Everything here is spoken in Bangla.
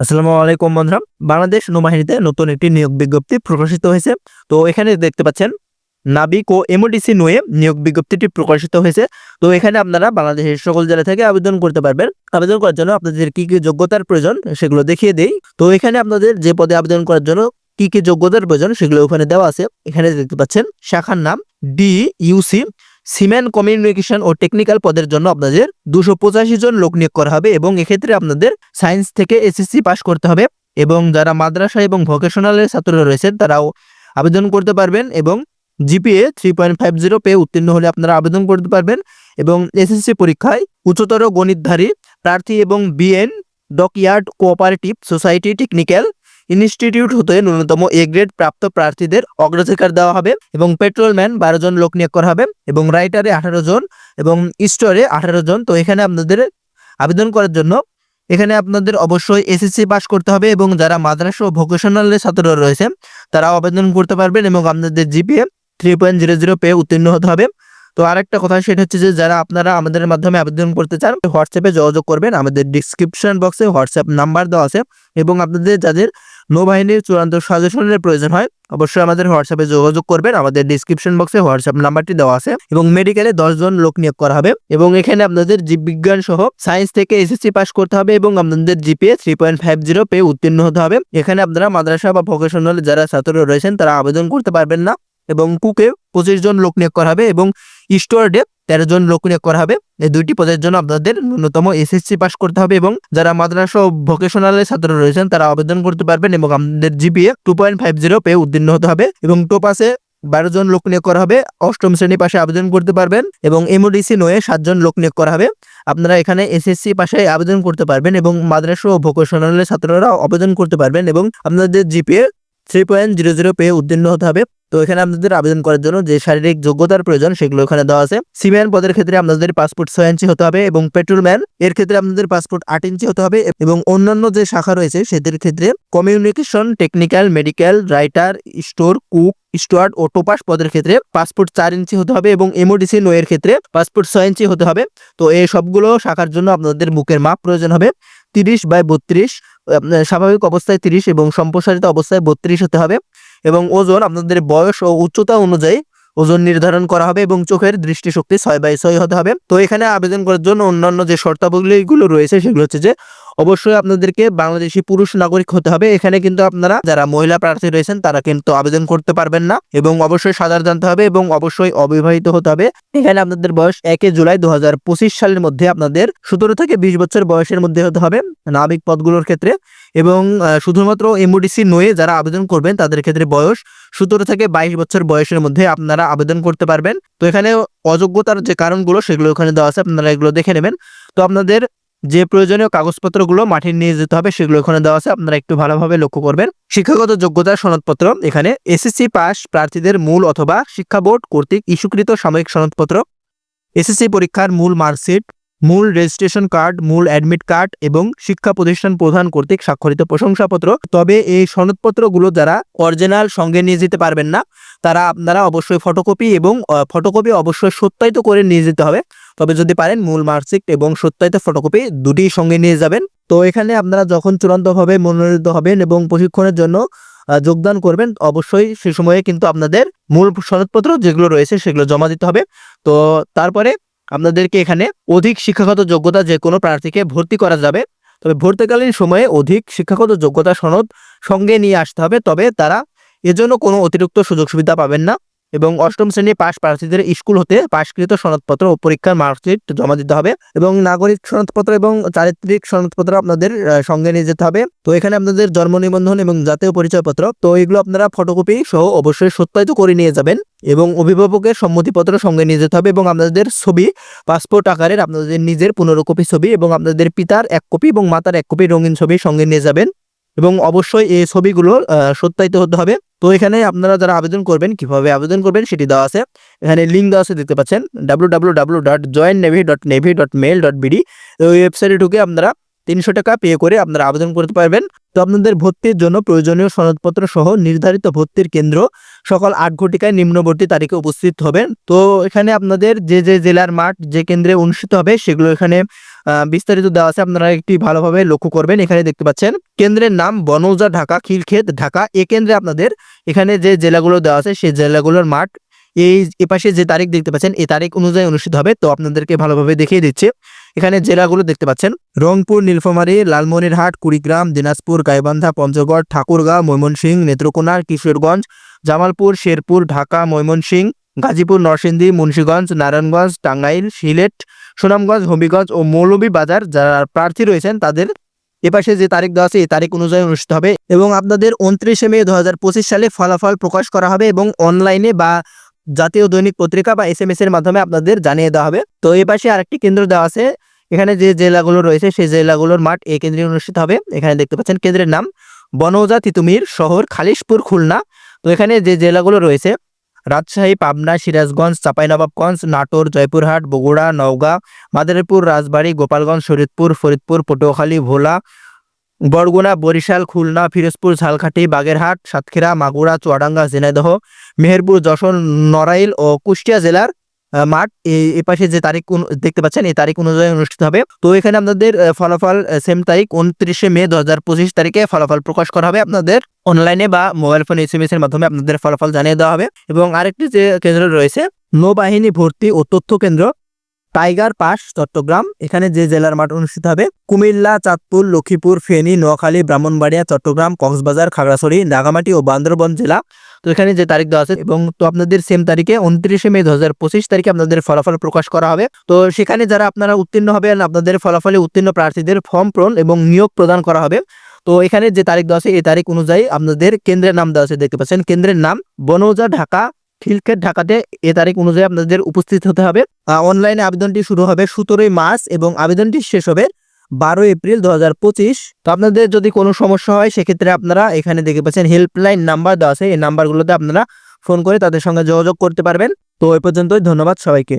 আসসালামু আলাইকুম বন্ধুরা। বাংলাদেশ নৌবাহিনীতে নতুন একটি নিয়োগ বিজ্ঞপ্তি প্রকাশিত হয়েছে। তো এখানে দেখতে পাচ্ছেন নাবিক ও এমওডিসি নয়ে নিয়োগ বিজ্ঞপ্তিটি প্রকাশিত হয়েছে। তো এখানে আপনারা বাংলাদেশের সকল জেলা থেকে আবেদন করতে পারবেন। আবেদন করার জন্য আপনাদের কি যোগ্যতার প্রয়োজন সেগুলো দেখিয়ে দেই। তো এখানে আপনাদের যে পদে আবেদন করার জন্য কি যোগ্যতার প্রয়োজন সেগুলো ওখানে দেওয়া আছে। এখানে দেখতে পাচ্ছেন শাখার নাম DUC সিমেন কমিউনিকেশন ও টেকনিক্যাল পদের জন্য আপনাদের 285 জন লোক নিয়োগ করা হবে এবং এক্ষেত্রে আপনাদের সায়েন্স থেকে এসএসসি পাস করতে হবে এবং যারা মাদ্রাসা এবং ভোকেশনালের ছাত্ররা রয়েছেন তারাও আবেদন করতে পারবেন এবং জিপিএ 3.50 পেয়ে উত্তীর্ণ হলে আপনারা আবেদন করতে পারবেন এবং এসএসসি পরীক্ষায় উচ্চতর গণিতধারী প্রার্থী এবং BN dockyard cooperative society technical institute হতে ন্যূনতম এ গ্রেড প্রাপ্ত প্রার্থীদের অগ্রাধিকার দেওয়া হবে এবং পেট্রোলম্যান 12 জন লোক নিয়োগ করা হবে এবং রাইটারে 18 জন এবং স্টোরে 18 জন। তো এখানে আপনাদের আবেদন করার জন্য এখানে আপনাদের অবশ্যই এসএসসি পাস করতে হবে এবং যারা মাদ্রাসা ও ভোকেশনালের ছাত্ররা রয়েছে তারাও আবেদন করতে পারবেন এবং আপনাদের জিপিএ 3.00 পেয়ে উত্তীর্ণ হতে হবে। তো আরেকটা কথা সেটা হচ্ছে যে যারা আপনারা আমাদের মাধ্যমে আবেদন করতে চান হোয়াটসঅ্যাপে যোগাযোগ করবেন। আমাদের ডিসক্রিপশন বক্সে হোয়াটসঅ্যাপ নাম্বার দেওয়া আছে এবং আপনাদের যাদের নৌবাহিনীর চূড়ান্ত সাজেশনের প্রয়োজন হয় অবশ্যই আমাদের হোয়াটসঅ্যাপে যোগাযোগ করবেন। আমাদের ডিসক্রিপশন বক্সে হোয়াটসঅ্যাপ নাম্বারটি দেওয়া আছে এবং মেডিকেলে 10 জন লোক নিয়োগ করা হবে এবং এখানে আপনাদের জীববিজ্ঞান সহ সায়েন্স থেকে এসএসসি পাস করতে হবে এবং আপনাদের জিপিএ 3.50 পেয়ে উত্তীর্ণ হতে হবে। এখানে আপনারা মাদ্রাসা বা ভোকেশনাল যারা ছাত্র রয়েছেন তারা আবেদন করতে পারবেন না এবং কুকে 25 জন লোক নিয়োগ করা হবে এবং স্টোয়ার্ডে 13 জন লোক নিয়োগ করা হবে। এই দুইটি পদের জন্য আপনাদের ন্যূনতম এসএসসি পাস করতে হবে এবং যারা মাদ্রাসা ও ভোকেশনালের ছাত্র রয়েছেন তারা আবেদন করতে পারবেন এবং আপনাদের জিপিএ 2.50 পেয়ে উত্তীর্ণ হতে হবে এবং টোপাসে 12 জন লোক নিয়োগ করা হবে। অষ্টম শ্রেণী পাশে আবেদন করতে পারবেন এবং এমওডিসি নয়ে 7 জন লোক নিয়োগ করা হবে। আপনারা এখানে এসএসসি পাশে আবেদন করতে পারবেন এবং মাদ্রাসা ও ভোকেশনালের ছাত্ররা আবেদন করতে পারবেন এবং আপনাদের জিপিএ 3.00 পেয়ে উত্তীর্ণ হতে হবে। তো এখানে আপনাদের আবেদন করার জন্য যে শারীরিক যোগ্যতার প্রয়োজন সেগুলো এখানে দেওয়া আছে। সিমেন পদের ক্ষেত্রে আপনাদের পাসপোর্ট 6 ইঞ্চি হতে হবে এবং পেট্রোলম্যান এর ক্ষেত্রে আপনাদের পাসপোর্ট 8 ইঞ্চি হতে হবে এবং অন্যান্য যে শাখা রয়েছে সেদের ক্ষেত্রে communication technical medical writer store cook steward ও টোপাস পদের ক্ষেত্রে পাসপোর্ট 4 ইঞ্চি হতে হবে এবং এমওডিসি নয়ের ক্ষেত্রে পাসপোর্ট 6 ইঞ্চি হতে হবে। তো এই সবগুলো শাখার জন্য আপনাদের বুকের মাপ প্রয়োজন হবে 30/32, স্বাভাবিক অবস্থায় 30 এবং সম্প্রসারিত অবস্থায় 32 হতে হবে এবং ওজন আপনাদের বয়স ও উচ্চতা অনুযায়ী ওজন নির্ধারণ করা হবে এবং চোখের দৃষ্টিশক্তি 6/6 হতে হবে। তো এখানে আবেদন করার জন্য অন্যান্য যে শর্তাবলীগুলো রয়েছে সেগুলো হচ্ছে যে অবশ্যই আপনাদেরকে বাংলাদেশি পুরুষ নাগরিক হতে হবে। এখানে কিন্তু আপনারা যারা মহিলা প্রার্থী রয়েছেন তারা কিন্তু আবেদন করতে পারবেন না এবং অবশ্যই সাঁতার জানতে হবে এবং অবশ্যই অবিবাহিত হতে হবে। এখানে আপনাদের বয়স 1 জুলাই 2025 সালের মধ্যে আপনাদের 17 থেকে 20 বছর বয়সের মধ্যে হতে হবে নাবিক পদগুলোর ক্ষেত্রে এবং শুধুমাত্র এমওডিসি নয়ে যারা আবেদন করবেন তাদের ক্ষেত্রে বয়স 17 থেকে 22 বছর বয়সের মধ্যে আপনারা আবেদন করতে পারবেন। তো এখানে অযোগ্যতার যে কারণগুলো সেগুলো এখানে দেওয়া আছে, আপনারা এগুলো দেখে নেবেন। তো আপনাদের যে প্রয়োজনীয় কাগজপত্রগুলো মাঠে নিয়ে যেতে হবে সেগুলো এখানে দেওয়া আছে, আপনারা একটু ভালোভাবে লক্ষ্য করবেন। শিক্ষাগত যোগ্যতার সনদপত্র এখানে এসএসসি পাস প্রার্থীদের মূল অথবা শিক্ষা বোর্ড কর্তৃক ইস্যুকৃত সাময়িক সনদপত্র, এসএসসি পরীক্ষার মূল মার্কশিট, মূল রেজিস্ট্রেশন কার্ড, মূল অ্যাডমিট কার্ড এবং শিক্ষা প্রতিষ্ঠান প্রধান কর্তৃক স্বাক্ষরিত প্রশংসাপত্র। তবে এই সনদপত্রগুলো যারা অরিজিনাল সঙ্গে নিয়ে যেতে পারবেন না তারা আপনারা অবশ্যই ফটোকপি এবং ফটোকপি অবশ্যই সত্যায়িত করে নিয়ে যেতে হবে। তবে যদি পারেন মূল মার্কশিট এবং সত্যায়িত ফটোকপি দুটি সঙ্গে নিয়ে যাবেন। তো এখানে আপনারা যখন চূড়ান্তভাবে মনোনীত হবেন এবং প্রশিক্ষণের জন্য যোগদান করবেন অবশ্যই সে সময়ে কিন্তু আপনাদের মূল সনদপত্র যেগুলো রয়েছে সেগুলো জমা দিতে হবে। তো তারপরে আপনাদেরকে এখানে অধিক শিক্ষাগত যোগ্যতা যে কোনো প্রার্থীকে ভর্তি করা যাবে, তবে ভর্তিকালীন সময়ে অধিক শিক্ষাগত যোগ্যতা সনদ সঙ্গে নিয়ে আসতে হবে, তবে তারা এজন্য কোনো অতিরিক্ত সুযোগ সুবিধা পাবেন না এবং অষ্টম শ্রেণী পাস প্রার্থীদের স্কুল হতে পাশকৃত সনদপত্র ও পরীক্ষার মার্কশিট জমা দিতে হবে এবং নাগরিক সনদপত্র এবং চারিত্রিক সনদপত্র আপনাদের সঙ্গে নিয়ে যেতে হবে। তো এখানে আপনাদের জন্ম নিবন্ধন এবং জাতীয় পরিচয়পত্র তো এগুলো আপনারা ফটোকপি সহ অবশ্যই সত্যায়িত করে নিয়ে যাবেন এবং অভিভাবকের সম্মতিপত্র সঙ্গে নিয়ে যেতে হবে এবং আপনাদের ছবি পাসপোর্ট আকারের আপনাদের নিজের 15 কপি ছবি এবং আপনাদের পিতার 1 কপি এবং মাতার 1 কপি রঙিন ছবি সঙ্গে নিয়ে যাবেন এবং অবশ্যই এই ছবিগুলো সত্যায়িত হতে হবে। তো এখানে আপনারা যারা আবেদন করবেন কিভাবে আবেদন করবেন সেটি দেওয়া আছে, এখানে লিঙ্ক দেওয়া আছে দেখতে পাচ্ছেন www.joinnavy.navy.mail.bd। ওই ওয়েবসাইটে ঢুকে আপনারা 300 টাকা পে করে আপনারা আবেদন করতে পারবেন। তো আপনাদের ভর্তির জন্য প্রয়োজনীয় সনদপত্র সহ নির্ধারিত ভর্তির কেন্দ্র সকাল 8 ঘটিকায় নিম্নবর্তী তারিখে উপস্থিত হবেন। তো এখানে আপনাদের যে জেলার মাঠ যে কেন্দ্রে অনুষ্ঠিত হবে সেগুলো এখানে বিস্তারিত দেওয়া আছে, আপনারা একটি ভালোভাবে লক্ষ্য করবেন। এখানে দেখতে পাচ্ছেন কেন্দ্রের নাম বনৌজা ঢাকা, খিলক্ষেত ঢাকা। এই কেন্দ্রে আপনাদের এখানে যে জেলাগুলো দেওয়া আছে সেই জেলাগুলোর মাঠ এপাশে যে তারিখ দেখতে পাচ্ছেন এই তারিখ অনুযায়ী অনুষ্ঠিত হবে। তো আপনাদেরকে ভালোভাবে দেখিয়ে দিচ্ছি। এখানে জেলাগুলো দেখতে পাচ্ছেন রংপুর, নীলফামারী, লালমনিরহাট, কুড়িগ্রাম, দিনাজপুর, গাইবান্ধা, পঞ্চগড়, ঠাকুরগাঁও, ময়মনসিংহ, নেত্রকোনা, কিশোরগঞ্জ, জামালপুর, শেরপুর, ঢাকা, ময়মনসিংহ, গাজীপুর, নরসিংদী, মুন্সিগঞ্জ, নারায়ণগঞ্জ, টাঙ্গাইল, সিলেট, সুনামগঞ্জ, হবিগঞ্জ ও মৌলভীবাজার যারা প্রার্থী রয়েছেন তাদের এপাশে যে তারিখ দেওয়া আছে এই তারিখ অনুযায়ী অনুষ্ঠিত হবে। এবং আপনাদের 29 মে 2025 সালে ফলাফল প্রকাশ করা হবে এবং অনলাইনে বা জাতীয় দৈনিক পত্রিকা বা SMS এর মাধ্যমে আপনাদের জানিয়ে দেওয়া হবে। তো এই পাশে আরেকটি কেন্দ্র দেওয়া আছে, এখানে যে জেলাগুলো রয়েছে সেই জেলাগুলোর মাঠ এই কেন্দ্রে অনুষ্ঠিত হবে। এখানে দেখতে পাচ্ছেন কেন্দ্রের নাম বনৌজা, তিতুমির শহর, খালিশপুর, খুলনা। তো এখানে যে জেলাগুলো রয়েছে রাজশাহী, পাবনা, সিরাজগঞ্জ, চাঁপাইনবাবগঞ্জ, নাটোর, জয়পুরহাট, বগুড়া, নওগাঁ, মাদারীপুর, রাজবাড়ী, গোপালগঞ্জ, শরীয়তপুর, ফরিদপুর, পটুয়াখালী, ভোলা, বরগুনা, বরিশাল, খুলনা, ফিরোজপুর, ঝালকাঠি, বাগেরহাট, সাতক্ষীরা, মাগুরা, চুয়াডাঙ্গা, ঝিনাইদহ, মেহেরপুর, যশোর, নড়াইল ও কুষ্টিয়া জেলার মাঠ এই পাশে যে তারিখ দেখতে পাচ্ছেন এই তারিখ অনুযায়ী অনুষ্ঠিত হবে। তো এখানে আপনাদের ফলাফল সেম তারিখ 29 মে 2025 তারিখে ফলাফল প্রকাশ করা হবে। আপনাদের অনলাইনে বা মোবাইল ফোন SMS এর মাধ্যমে আপনাদের ফলাফল জানিয়ে দেওয়া হবে। এবং আরেকটি যে কেন্দ্র রয়েছে নৌবাহিনী ভর্তি ও তথ্য কেন্দ্র টাইগার পাস, চট্টগ্রাম। এখানে যে জেলার মাঠ অনুষ্ঠিত হবে কুমিল্লা, চাঁদপুর, লক্ষ্মীপুর, ফেনী, নোয়াখালী, ব্রাহ্মণবাড়িয়া, চট্টগ্রাম, কক্সবাজার, খাগড়াছড়ি, রাঙ্গামাটি ও বান্দরবান জেলা। তো এখানে যে তারিখ দেওয়া আছে এবং তো আপনাদের সেম তারিখে 29 মে 2025 তারিখে আপনাদের ফলাফল প্রকাশ করা হবে। তো সেখানে যারা আপনারা উত্তীর্ণ হবেন আপনাদের ফলাফলে উত্তীর্ণ প্রার্থীদের ফর্ম পূরণ এবং নিয়োগ প্রদান করা হবে। তো এখানে যে তারিখ দেওয়া আছে এই তারিখ অনুযায়ী আপনাদের কেন্দ্রের নাম দেওয়া আছে, দেখতে পাচ্ছেন কেন্দ্রের নাম বনৌজা ঢাকা, খিলক্ষেত ঢাকাতে। এ তারিখ অনুযায়ী আপনাদের উপস্থিত হতে হবে। অনলাইনে আবেদনটি শুরু হবে 17 মার্চ এবং আবেদনটি শেষ হবে 12 এপ্রিল 2025। তো আপনাদের যদি কোনো সমস্যা হয় সেক্ষেত্রে আপনারা এখানে দেখতে পাচ্ছেন হেল্পলাইন নাম্বার দেওয়া আছে, এই নাম্বারগুলোতে আপনারা ফোন করে তাদের সঙ্গে যোগাযোগ করতে পারবেন। তো এই পর্যন্তই, ধন্যবাদ সবাইকে।